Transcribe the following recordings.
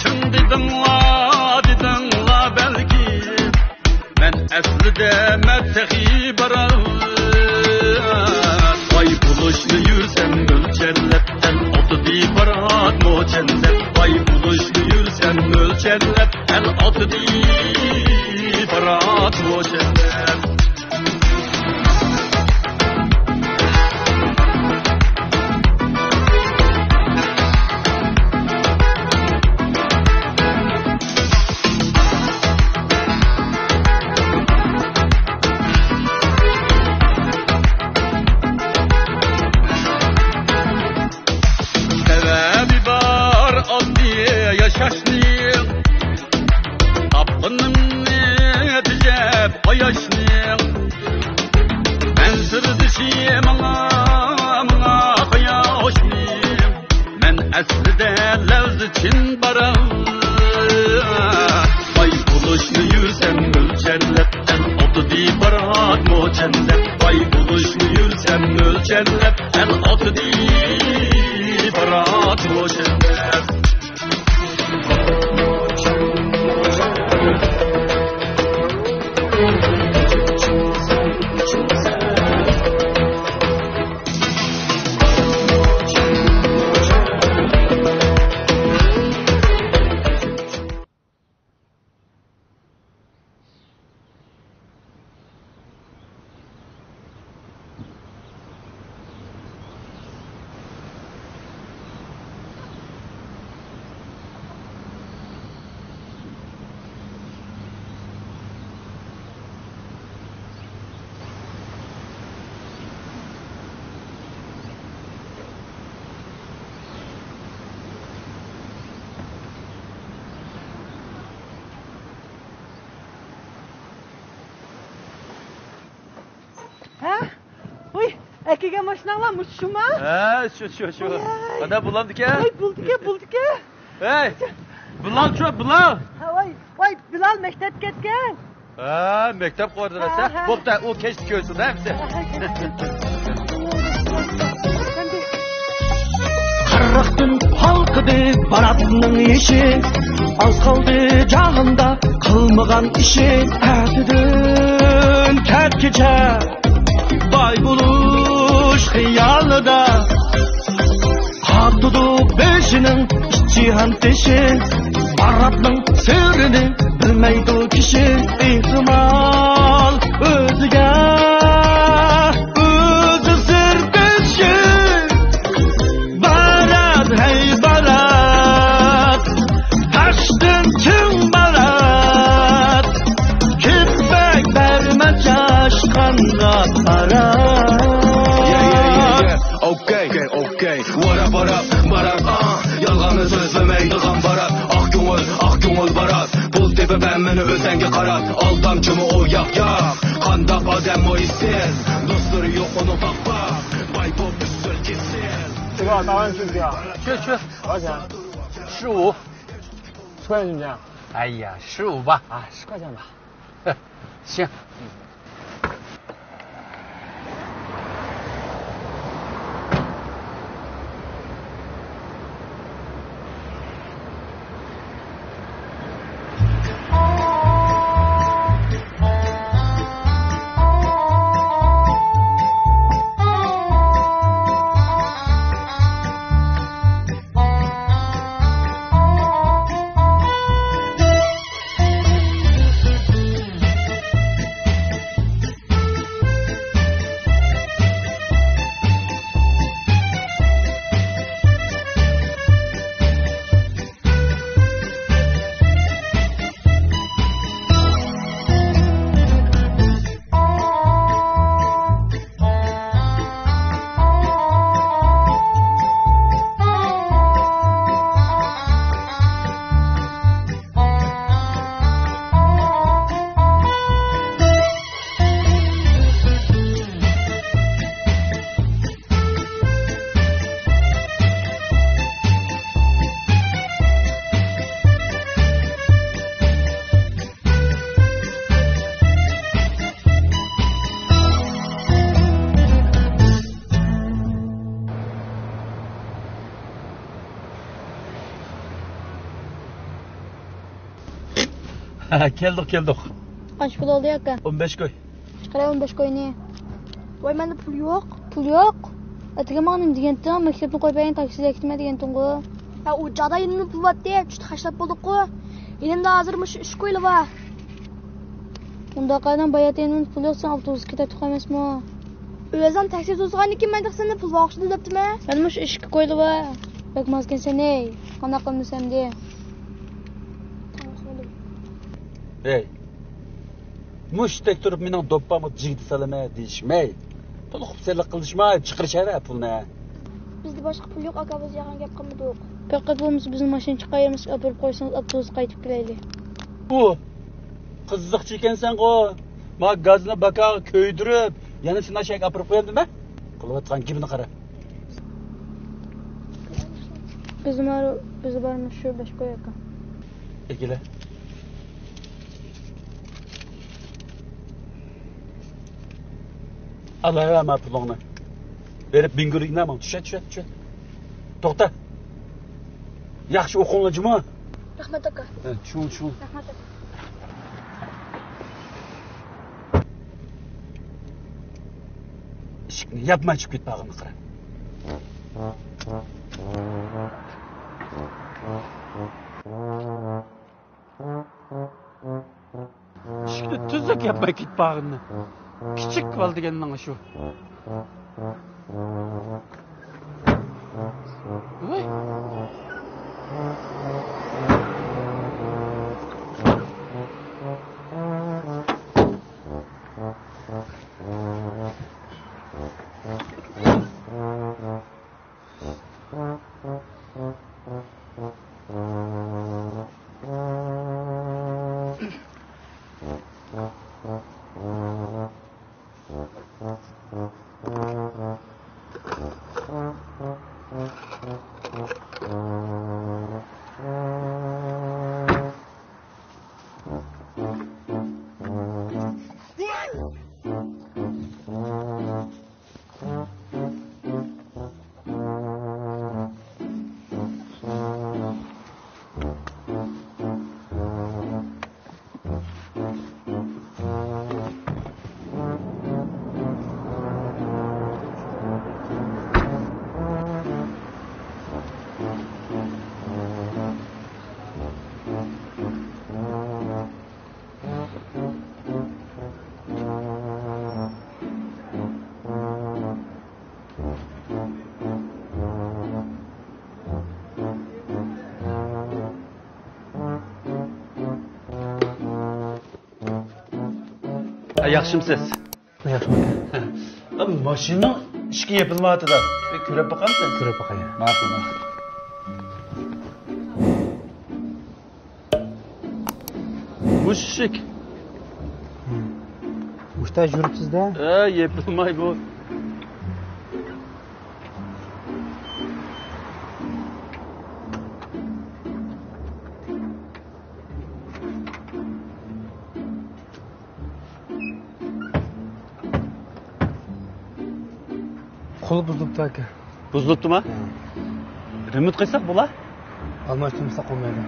çın dedinla belki. Men aslida merteği barat. Vay buluşlu yürsem ölçerlep, el otu di barat moçenlep. Vay buluşlu yürsem ölçerlep, el otu di barat moçenlep. Yaşasın, tapınım nedicep ayaşın. Ben sırdışım ana kayaşın. Ben aslida levz için barım. Vay buluşlu yürsem ölçerlep, el otu di barat moçenlep. Vay buluşlu yürsem ölçerlep, el otu di barat moçenlep. Erkek'e maşinalamış şu mu? Şu. Ana bulandık ya. Ay bulduk ya. Hey. Bilal. Vay Bilal mektep ketken. Mektep koordinatı. Bopta o keşke görsün hepsi. Qarraqdın halqıdı baratının işi. Az qaldı cahında qılmıgan işi. Ətidin kətkice bay buluş xiyalıda. Qatuduk beşinin cihan teşi. Baratның sırrını bilmeydi kişi. İhtimal özüge özü sır beşi. Barat hey barat, taştın tüm barat. Kitbek verme çaşkanla parat. Okay. What up, barat, yalğanı sözlemeydiğen barat. Ah köngül barat, bul tepe ben meni özenge qarat. Aldamçımı o yak, qandaq adem o ister. Dostları yok onu bak, bay pop üstül keser. 这个打完去不要？去，多少钱？15。10块钱行不行？哎呀，15吧。啊，10块钱吧。行。Keldik. Kaç pul oldu yakka? 15 koy. Çıkara 15 koy ne? Vay bende pul yok. Pul yok. Atıga mağanım digentin, mektepini koybayın takside gitme digentin go. Ya o cada elimde pul var diye, çüt haşlap bulduk go. Elimde hazırmış 3 koylu var. Bunda kadar bayat elimin pul yoksa avtobus kita tukames mi? Özden taksi tuzgan iki mendik sende pul var okşudu döptü mü? Benim 3 koylu var. Bakmazken sen ne? Kana kılını sen de. Hey. Muştek turup mening doppamı jigdi salama deyishmay. Pul xubsizlik qilishmay, chiqirishara pulni. Bizde başka pul yok, aka biz yakan gap qilmadik. Faqat bo'lmasa bizim mashina chiqaymiz, olib qo'ysangiz avtobus qaytib kelaylik. Bu qiziqchi ekansan qo. Ma gazni bakaga ko'ydirib, yana seni ashak olib qo'yamdimi? Qilayotgan gibini qara. Bizi barmiz shu 5 qo'y aka. Egile. Allah'a emanet pulunu. Verip bingürü inamam. Düşet. To'xta. Yaxshi o'qinglar. Rahmat aka. Shu. Rahmat aka. Eshikni yapmay chiqib ketmag'ini qara. Eshikni tuzak yapmay ketmag'ini. Kichik qol deganning shu. Voy. Yaxshimisiz? Yaxshi. Mashina ishga yapilmayapti-da. Ko'rib boqamsan? Ko'rib boqay. Ma'qul. Mushik. Usta yuribsiz-da? Yapilmay bu. Qo'l buzilibdi aka. Buzilibdimi? Remont qilsak bo'la? Almashtirmasa qolmaydi.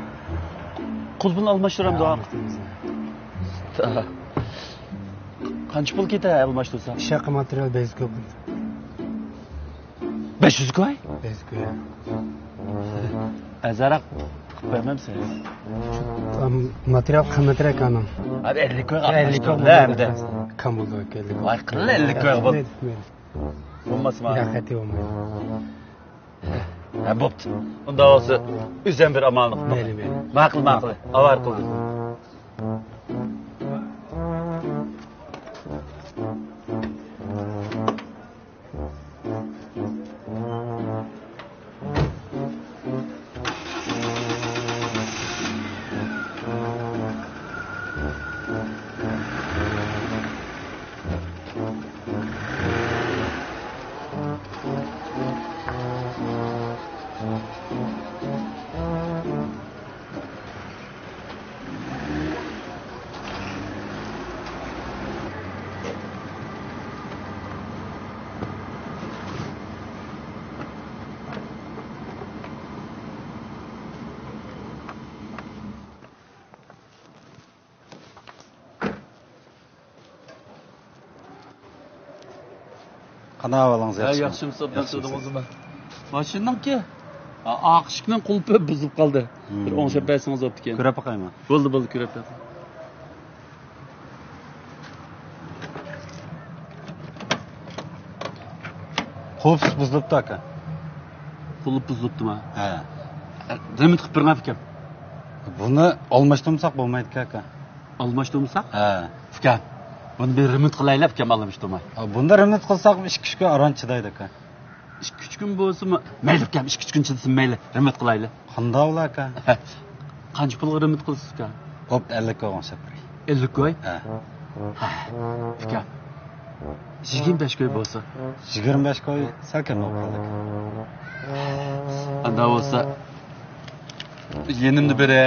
Qo'l bilan almashtiramiz. Qancha pul ketadi almashtirsa? Ishaqi material 500 ko'p. 500 koy? 500 ko'y. Azaraq qo'yamsiz? Material qimmatroq ana. Hadi 50 koy. 50 koy. Hamda. Kam bo'ldi aka? Voy, qilli 50 koy bo'ldi. Bo'lmasmi? Yaxati bo'lmaydi. Ha, bo'pti. Unda olsa o'zim bir amallik. Mayli. Ma'qul. Avar qildi. Qana ahvolingіз yaxshimi? Yaxshimisiz, abdurahim o'zim. Mashinamki aqishning qulpi buzib qoldi. Bir o'ngshab bersangiz bo'pti ekan. Ko'rib boqayman. Bo'ldi, ko'rib beraman. Qulp buzilibdi aka. Qulp buzilibdimi? Ha. Remont qilib bermab ekan. Buni almashtirmasak bo'lmaydi aka. Almashtirmasak? Ha. Uka. Buni bir remont qilaylik ekan almashtirmay. Bunda remont qilsak 2-3 kun aron chidaydi aka. 2-3 kun bo'lsa-mi? Mayli ekan, 2-3 kun chidasin mayli. Remont qilaylik. Qanday bo'lar aka? Qancha pulga remont qilasiz uka? Hop 50 ko'y o'xshab beray. 50 ko'y? Ha. Uka. 25 ko'y bo'lsa. 25 ko'y salkam bo'lib qoldi. Anda bo'lsa yenimni bere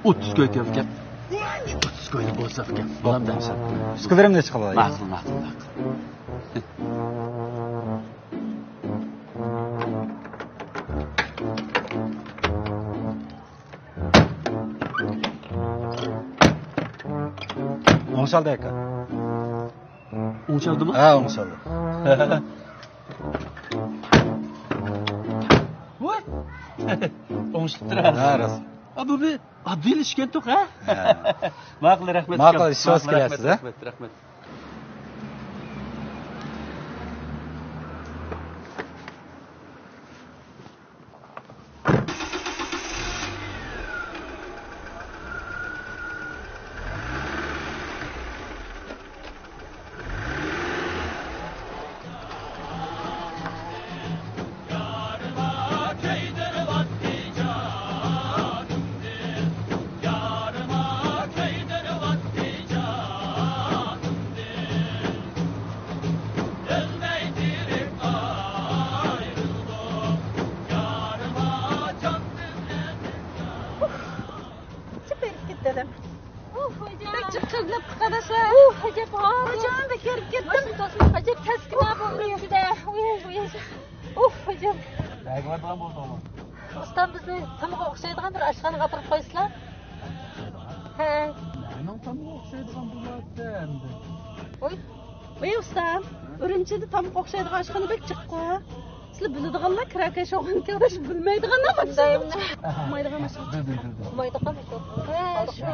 30 ko'y kelib ket. 30 ko'y bo'lsa ekan. Bo'lamda. Skulerim necha qiladi? Ma'qul. O'ngshaldi aka. O'ngshaldimi? Ha, o'ngshaldi. Voy. O'ngshibdir. Ha, rost. Bu Abdul ishgan to'q, ha? Ma'qul, rahmat. Ma'qul, ishonch kelaysiz, ha? Rahmat. Dedim. hocam. Çok tuzlap arkadaşlar. Acep abi. Hocam da kerip gittim. Acep teskine bulmuyor şu da. Hocam. Nayman bo'ldi ama. Ustam bizni tamoqqa o'xshaydigan bir ashxonaga gapirib qo'ysizlar. Ha. Nayman tamoqqa o'xshaydigan bo'lyapti endi. Voy. Voy ustam. Urumchida tamoq o'xshaydigan oshxona bek chiqqu. Sizlar biladiganlar kirakash o'g'in kelib bilmaydiganlar mı? Bilmaydigan oshxona. Bilmaydigan shu. Ha, shu.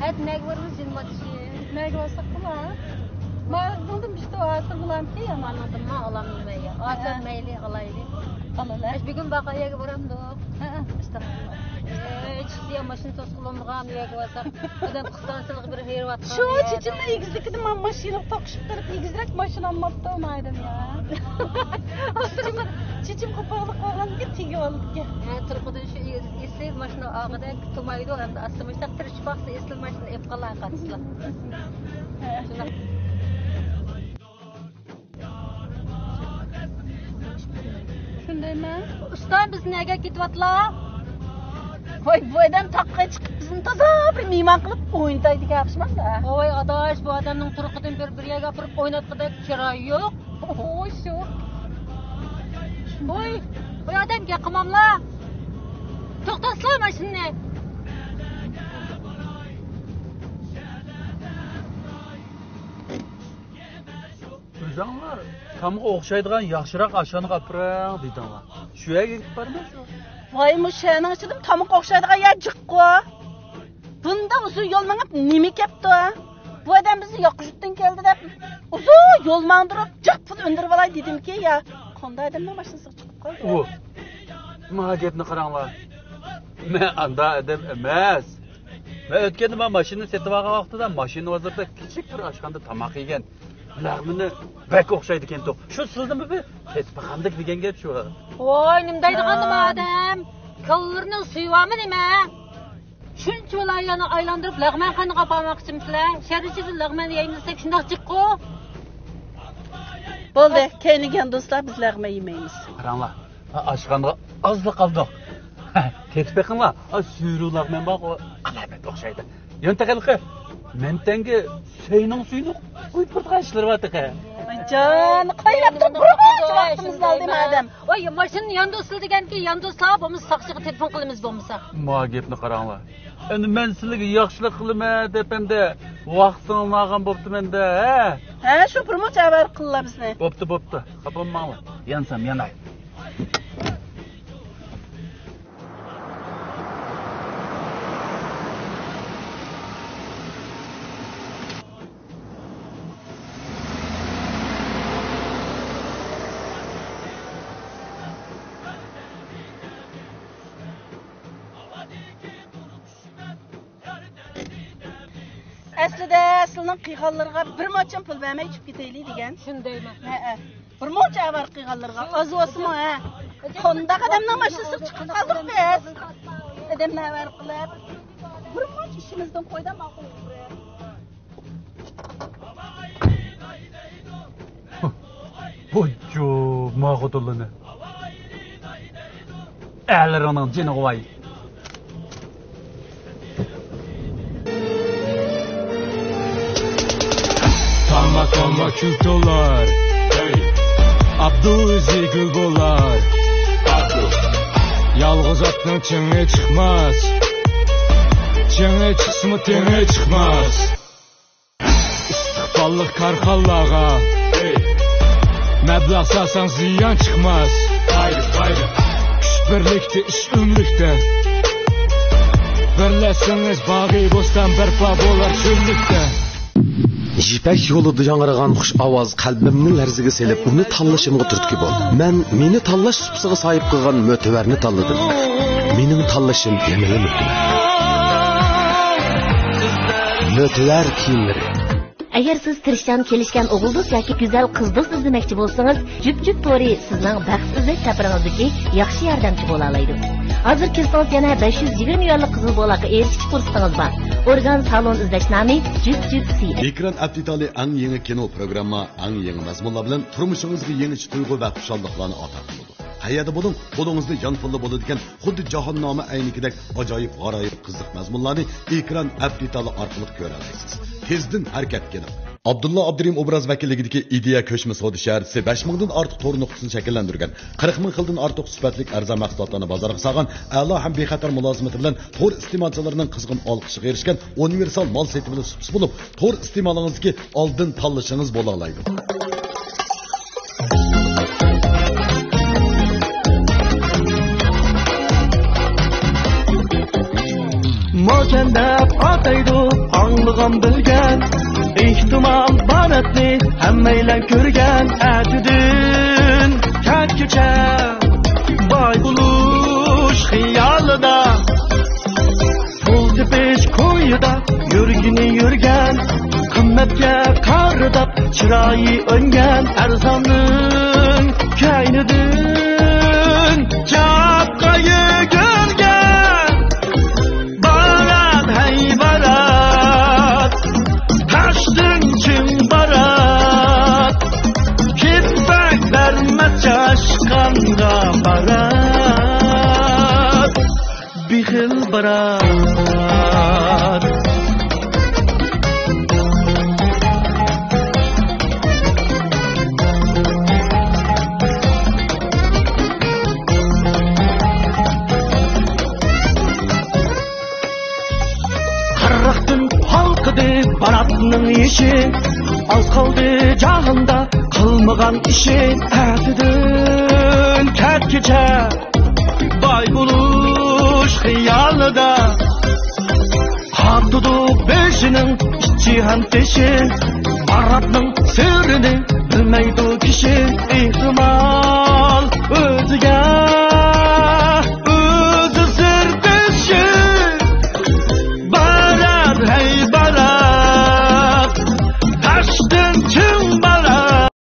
Hadi nagvarimiz jinmatçı. Nagvarsak bula. Ma buldum işte o asıl bulam ki ya Anladım ma alamın ya. Asıl meyli alaylı. Alalar. Bir gün bakaya baramdı. İşte. Çiziye maşın toskulumğam yega varsa. Adam kıstansılık bir heyir vatkan. Şu çiçimde egizlikti man maşina takışıp durup egizrek maşina almaptı olmaydım ya. Aslında çiçim kopağılık olan ki tigi oldu ki. Turkudan şu esli maşina ağada tumaydı hem de aslı maşina tırışıp baksa esli maşina ep kalan katsıla. Shundaymi? Ustam biz nega ketyaptilar? Voy bu adam taqqa chiqib bizni toza bir mehmon qilib o'yintaydi gapishmanda. Voy adaş bu adamning turqidan bir yerga gapirib o'ynatqidek chiroyi yo'q. Voy shu. Voy odamga qimamlar. To'xtasizlar mashinani. O'zinglar tamoqqa o'xshaydigan yaxshiroq ashxonaga gapirang deydinglar. Shu yerga ketib bormaysiz? Voy mushaning ichida tamoqqa o'xshaydigan yer jiqqu. Bunda uzun yo'l mangib nima kepti? Bu odam bizni yoqishdan keldi deb uzun yo'l mangdirib jiq pul undirib olay dedimki ya. Qanday odamning mashinasiga chiqib qoldi? U. Nima gapni qaranglar. Men anda adam emas. Men o'tganda men mashina setib olgan vaqtida mashina bozorda kichik bir ashxonada tamoq yegan. Lag'mini bak o'xshaydi ekan to'q. Shu siznimi bu? Ketpaxandik degan gap shu. Voy nima deydigan nima odam? Kollarini suyvami nima? Shuncha viloyatni aylantirib lag'man qani qapamoqchimisizlar? Sharichidan lag'man yeyinsak shundoq chiqqu. Bo'ldi, keyingan do'stlar biz lag'ma yemaymiz. Qaranglar. Ashxonaga ozliq qoldik. Ketpaxanlar, suyru lag'man bor, alabat o'xshaydi. Yontaqalqi. Men tengi suyning suyini qo'yib turgan ishlar bor-ku. Jon, qaylab turib burg'och vaqtimiz qoldi madam. Voy, mashinani yondo'sil deganki, yondo'slar bo'lmasa soqchiga telefon qilamiz bo'lmasa. Ma gapni qaranglar. Endi men sizlarga yaxshilik qilaman deb endi vaqtini olgan bo'pti-menda, ha? Ha, shu promoch xabar qillar bizni. Bo'pti. Qapolmanglar. Yansam yanay. Aslida sizning qiyğanlarga bir mocham pul bermay chiqib ketaylik degan. Shundaymi? Ha. Bir moch xabar qiyğanlarga oz bo'lsin ha. Qonda qadamdan mashinasi chiqib qoldik biz. Odamlar xabar qilib bir moch ishimizdan qo'ydan ma'qul. Boycu mağdulunu. Ellerinin cini vay. Tama kül dolar. Abdüzi gül bolar. Yalğız atның çenge çıkmaz. Çenge çıksın tenge çıkmaz. İstiqballık karxallağa. Məbləğ salsan ziyan çıkmaz. Haydi. Güç birlikte, iş ümlükte. Birləşsiniz bağı bostan bərpa bolar çöllükte. Jipek yolida yangragan xush ovoz qalbimning larziga selib, uni tanlashimga turtki bo'ldi. Men meni tanlash supsiga sahib qilgan mo'tivarni tanladim. Mening tanlashim yangi mo'tivar kiyimlari. Agar siz tirishdan kelishgan o'g'ildo'st yoki go'zal qizdo'st izlamoqchi bo'lsangiz, Jup To'ri sizning baxt izlash safaringizdagi yaxshi yordamchi bo'la oladi. Hozir kelsangiz yana 520 yillik qizil bolaga erishish fursatingiz bor. Organ salon izlash nomi Jup. Ekran aptitali eng yangi kino programma, eng yangi mazmunlar bilan turmushingizga yangi tuyg'u va xushalliklarni ato qiladi. Qayerda bo'ling, qo'lingizda yon pulli bo'ladigan xuddi jahonnoma aynikidek ajoyib g'aroyib qiziq mazmunlarni ekran aptitali orqali ko'ra olasiz. Tezdan harakat qiling. Abdullah Abdurim obraz vakilligidagi ideya ko'chma savdo shaharchisi 5000 dan ortiq to'r nuqtasini shakllantirgan, 40 ming xildan ortiq sifatli arzon mahsulotlarni bozorga solgan, a'lo ham bexatar mulozimati bilan to'r iste'molchilarining qizg'in olqishiga erishgan universal mol setimini subs bo'lib, to'r iste'molingizga oldin tanlashingiz bo'la oladi. Mokendep ataydı anlıgan bilgen, ihtimal baratni hemmeylen körgen. Etüdün kerküçe bay buluş hiyalıda, pul tipiş kuyuda yürgini yürgen. Kımmetke karıdap çırayı öngen, erzanın kaynıdın çapkayı gölgen. Taşdın çın barat, kitbek vermez çaşkanda barat, bihil barat. Baratның işi az kaldı canında, kılmıgan işi etüdün kerkice bay buluş hiyalıda. Hardudu beşinin içi hem teşi, Baratның sırrını bilmey